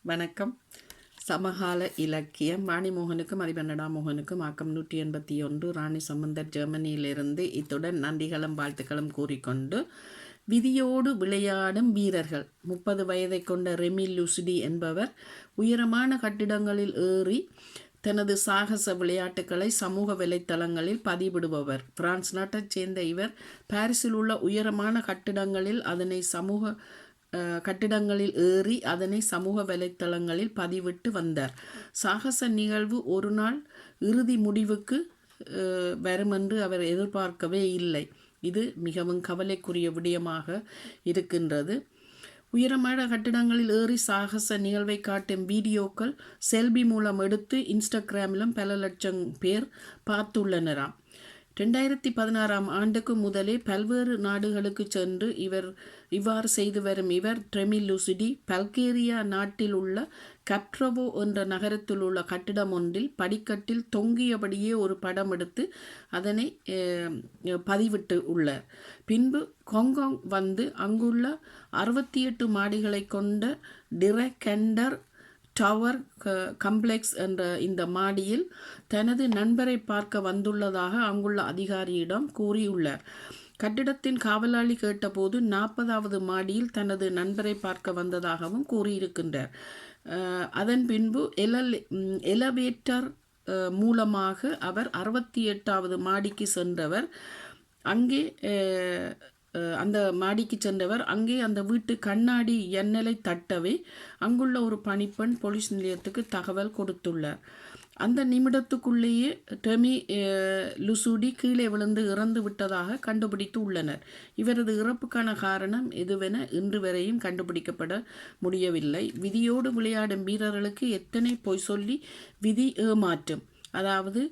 வணக்கம். சமகால இலக்கியம் வாணிமோகனுக்கும் மதிபன்னடா மோகனுக்கும் ஆக்கம் 181 ராணி சம்பந்தர் ஜெர்மனியிலிருந்து. இத்துடன் நன்றிகளும் வாழ்த்துக்களும் கூறிக்கொண்டு, விதியோடு விளையாடும் வீரர்கள். 30 வயதை கொண்ட ரெமி லுசிடி என்பவர் உயரமான கட்டிடங்களில் ஏறி தனது சாகச விளையாட்டுக்களை சமூக வலைத்தளங்களில் பதிவிடுபவர். பிரான்ஸ் நாட்டைச் சேர்ந்த இவர் பாரிஸில் உள்ள உயரமான கட்டிடங்களில் ஏறி அதனை சமூக வலைத்தளங்களில் பதிவிட்டு வந்தார். சாகச நிகழ்வு ஒரு நாள் இறுதி முடிவுக்கு வரும் என்று அவர் எதிர்பார்க்கவே இல்லை. இது மிகவும் கவலைக்குரிய விடயமாக இருக்கின்றது. உயரமான கட்டிடங்களில் ஏறி சாகச நிகழ்வை காட்டும் வீடியோக்கள் செல்பி மூலம் எடுத்து இன்ஸ்டாகிராமிலும் பல லட்சம் பேர் பார்த்துள்ளனராம். 2016 ஆண்டுக்கு முதலே பல்வேறு நாடுகளுக்கு சென்று இவ்வாறு செய்து வரும் இவர் ரெமி லுசிடி பல்கேரியா நாட்டில் உள்ள கப்ரோவோ என்ற நகரத்தில் உள்ள கட்டிடம் ஒன்றில் படிக்கட்டில் தொங்கியபடியே ஒரு படம் எடுத்து அதனை பதிவிட்டு உள்ளார். பின்பு ஹாங்காங் வந்து அங்குள்ள 68 மாடிகளை கொண்ட டிரெக்கண்டர் டவர் கம்ப்ளெக்ஸ் என்ற இந்த மாடியில் தனது நண்பரை பார்க்க வந்துள்ளதாக அங்குள்ள அதிகாரியிடம் கூறியுள்ளார். கட்டிடத்தின் காவலாளி கேட்டபோது 40வது மாடியில் தனது நண்பரை பார்க்க வந்ததாகவும் கூறியிருக்கின்றார். அதன் பின்பு எலவேட்டர் மூலமாக அவர் 68வது மாடிக்கு சென்றவர். அங்கே அந்த வீட்டு கண்ணாடி எண்ணலை தட்டவே அங்குள்ள ஒரு பணிப்பெண் போலீஸ் நிலையத்துக்கு தகவல் கொடுத்துள்ளார். அந்த நிமிடத்துக்குள்ளேயே ரெமி லுசிடி கீழே விழுந்து இறந்து விட்டதாக கண்டுபிடித்து உள்ளனர். இவரது இறப்புக்கான காரணம் எதுவென இன்று வரையும் கண்டுபிடிக்கப்பட முடியவில்லை. விதியோடு விளையாடும் வீரர்களுக்கு எத்தனை பொய் சொல்லி விதி ஏமாற்றும். அதாவது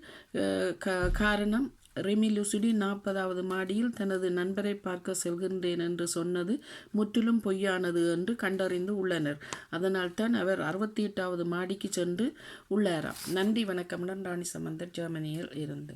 காரணம் ரெமி லுசிடி 40வது மாடியில் தனது நண்பரை பார்க்க செல்கின்றேன் என்று சொன்னது முற்றிலும் பொய்யானது என்று கண்டறிந்து உள்ளனர். அதனால்தான் அவர் 68வது மாடிக்கு சென்று உள்ளாராம். நன்றி, வணக்கம். ராணி சம்பந்தர், ஜெர்மனியில் இருந்து.